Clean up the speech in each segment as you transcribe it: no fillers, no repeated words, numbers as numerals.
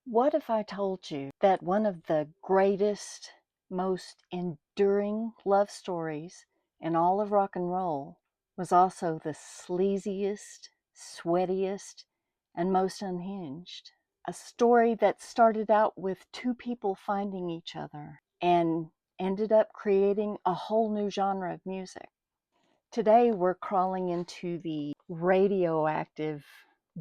What if I told you that one of the greatest, most enduring love stories in all of rock and roll was also the sleaziest, sweatiest, and most unhinged? A story that started out with two people finding each other and ended up creating a whole new genre of music. Today, we're crawling into the radioactive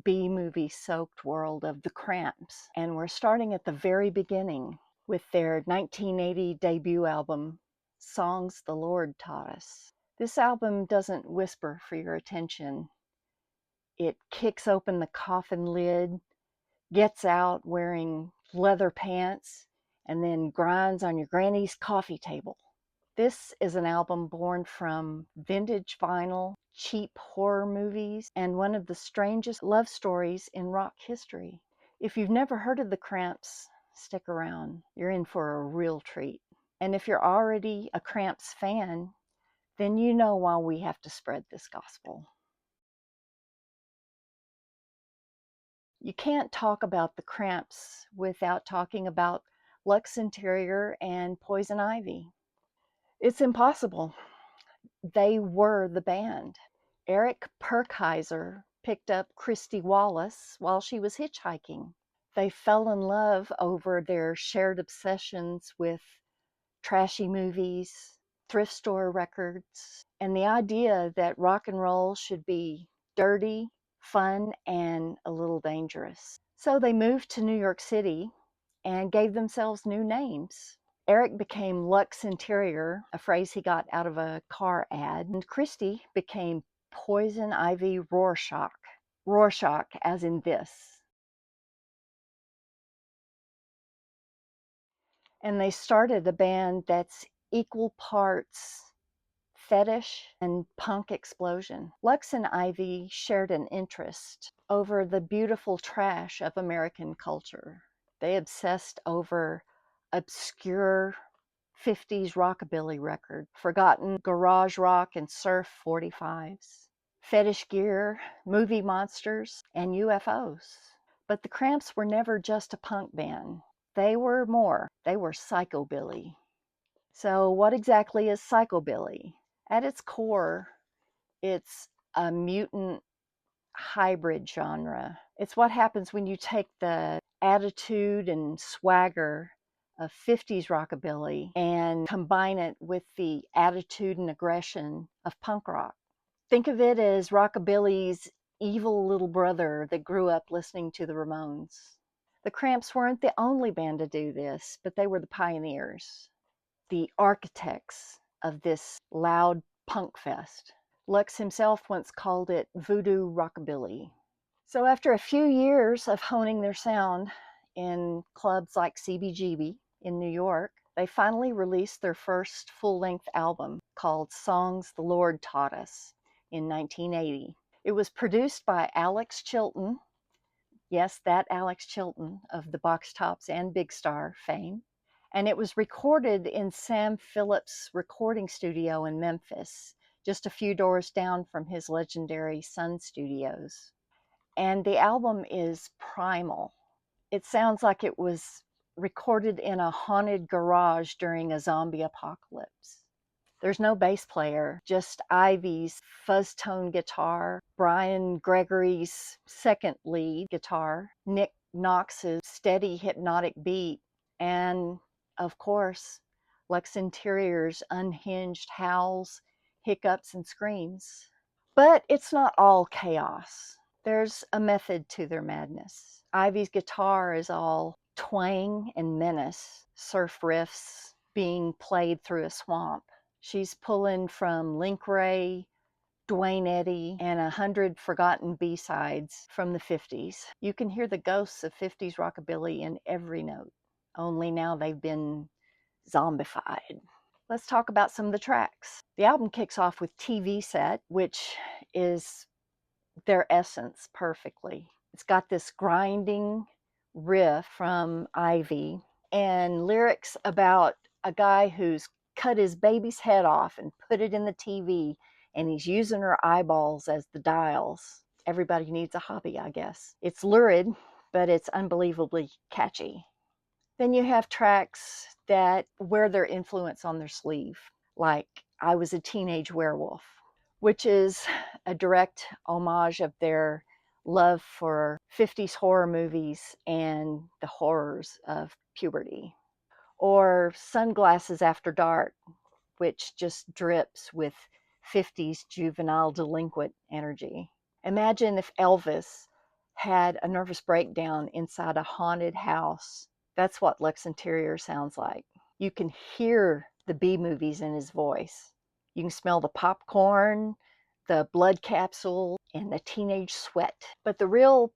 B-movie soaked world of the Cramps, and we're starting at the very beginning with their 1980 debut album, Songs the Lord Taught Us. This album doesn't whisper for your attention. It kicks open the coffin lid, gets out wearing leather pants, and then grinds on your granny's coffee table. This is an album born from vintage vinyl, cheap horror movies, and one of the strangest love stories in rock history. If you've never heard of the Cramps, stick around. You're in for a real treat. And if you're already a Cramps fan, then you know why we have to spread this gospel. You can't talk about the Cramps without talking about Lux Interior and Poison Ivy. It's impossible. They were the band. Eric Perkheiser picked up Christy Wallace while she was hitchhiking. They fell in love over their shared obsessions with trashy movies, thrift store records, and the idea that rock and roll should be dirty, fun, and a little dangerous. So they moved to New York City and gave themselves new names. Eric became Lux Interior, a phrase he got out of a car ad, and Christy became Poison Ivy Rorschach. Rorschach, as in this. And they started a band that's equal parts fetish and punk explosion. Lux and Ivy shared an interest over the beautiful trash of American culture. They obsessed over obscure 50s rockabilly record, forgotten garage rock and surf 45s, fetish gear, movie monsters, and UFOs. But the Cramps were never just a punk band. They were more. They were Psychobilly. So what exactly is Psychobilly? At its core, it's a mutant hybrid genre. It's what happens when you take the attitude and swagger of 50s rockabilly and combine it with the attitude and aggression of punk rock. Think of it as rockabilly's evil little brother that grew up listening to the Ramones. The Cramps weren't the only band to do this, but they were the pioneers, the architects of this loud punk fest. Lux himself once called it voodoo rockabilly. So after a few years of honing their sound in clubs like CBGB in New York, they finally released their first full-length album called Songs the Lord Taught Us in 1980. It was produced by Alex Chilton. Yes, that Alex Chilton of the Box Tops and Big Star fame. And it was recorded in Sam Phillips' recording studio in Memphis, just a few doors down from his legendary Sun Studios. And the album is primal. It sounds like it was recorded in a haunted garage during a zombie apocalypse. There's no bass player, just Ivy's fuzz tone guitar, Brian Gregory's second lead guitar, Nick Knox's steady hypnotic beat, and of course, Lux Interior's unhinged howls, hiccups, and screams. But it's not all chaos. There's a method to their madness. Ivy's guitar is all twang and menace, surf riffs being played through a swamp. She's pulling from Link Ray, Dwayne Eddy, and 100 forgotten B-sides from the 50s. You can hear the ghosts of 50s rockabilly in every note, only now they've been zombified. Let's talk about some of the tracks. The album kicks off with TV Set, which is their essence perfectly. It's got this grinding riff from Ivy and lyrics about a guy who's cut his baby's head off and put it in the TV, and he's using her eyeballs as the dials. Everybody needs a hobby, I guess. It's lurid, but it's unbelievably catchy. Then you have tracks that wear their influence on their sleeve, like I Was a Teenage Werewolf, which is a direct homage of their love for 50s horror movies and the horrors of puberty. Or Sunglasses After Dark, which just drips with 50s juvenile delinquent energy. Imagine if Elvis had a nervous breakdown inside a haunted house. That's what Lex Interior sounds like. You can hear the B movies in his voice. You can smell the popcorn, the blood capsule, and the teenage sweat. But the real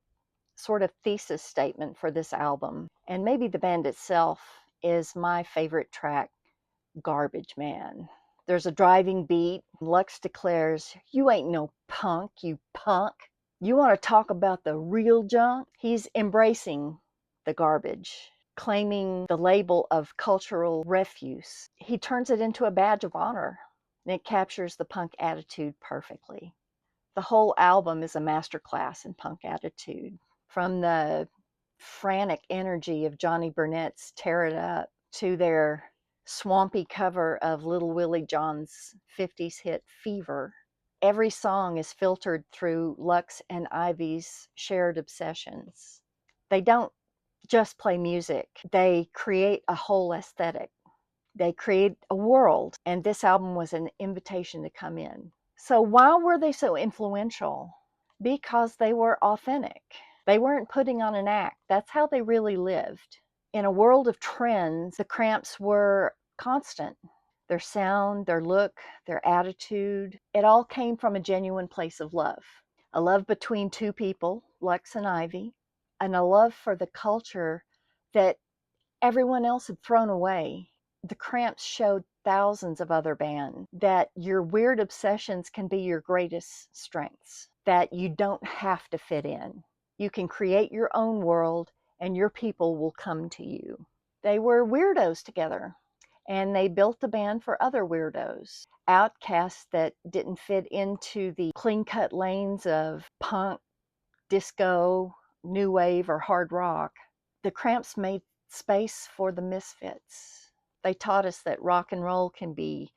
sort of thesis statement for this album, and maybe the band itself, is my favorite track, Garbageman. There's a driving beat. Lux declares, "You ain't no punk, you punk. You want to talk about the real junk?" He's embracing the garbage, claiming the label of cultural refuse. He turns it into a badge of honor, and it captures the punk attitude perfectly. The whole album is a masterclass in punk attitude. From the frantic energy of Johnny Burnett's Tear It Up to their swampy cover of Little Willie John's 50s hit Fever, every song is filtered through Lux and Ivy's shared obsessions. They don't just play music, they create a whole aesthetic. They create a world, and this album was an invitation to come in. So why were they so influential? Because they were authentic. They weren't putting on an act. That's how they really lived. In a world of trends, the Cramps were constant. Their sound, their look, their attitude, it all came from a genuine place of love. A love between two people, Lex and Ivy, and a love for the culture that everyone else had thrown away. The Cramps showed thousands of other bands that your weird obsessions can be your greatest strengths, that you don't have to fit in. You can create your own world and your people will come to you. They were weirdos together, and they built the band for other weirdos, outcasts that didn't fit into the clean-cut lanes of punk, disco, new wave, or hard rock. The Cramps made space for the misfits. They taught us that rock and roll can be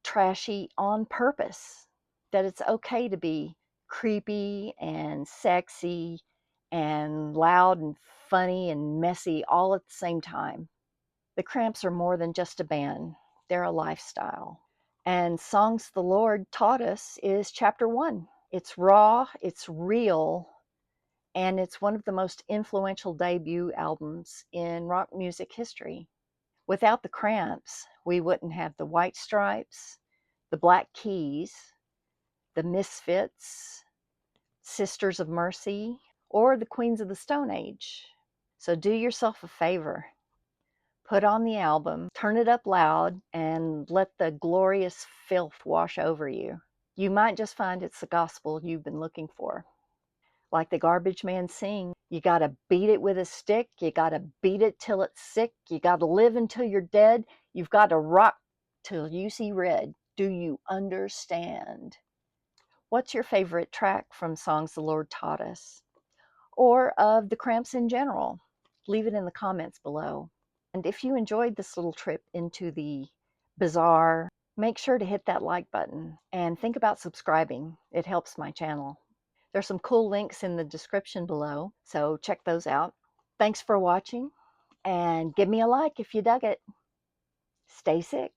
trashy on purpose, that it's okay to be creepy and sexy and loud and funny and messy all at the same time. The Cramps are more than just a band, they're a lifestyle. And Songs the Lord Taught Us is chapter 1. It's raw, it's real, and it's one of the most influential debut albums in rock music history. Without the Cramps, we wouldn't have the White Stripes, the Black Keys, the Misfits, Sisters of Mercy, or the Queens of the Stone Age. So do yourself a favor. Put on the album, turn it up loud, and let the glorious filth wash over you. You might just find it's the gospel you've been looking for. Like the Garbageman sing, you gotta beat it with a stick, you gotta beat it till it's sick, you gotta live until you're dead, you've gotta rock till you see red. Do you understand? What's your favorite track from Songs the Lord Taught Us? Or of the Cramps in general? Leave it in the comments below. And if you enjoyed this little trip into the bizarre, make sure to hit that like button and think about subscribing. It helps my channel. There's some cool links in the description below, so check those out. Thanks for watching, and give me a like if you dug it. Stay sick.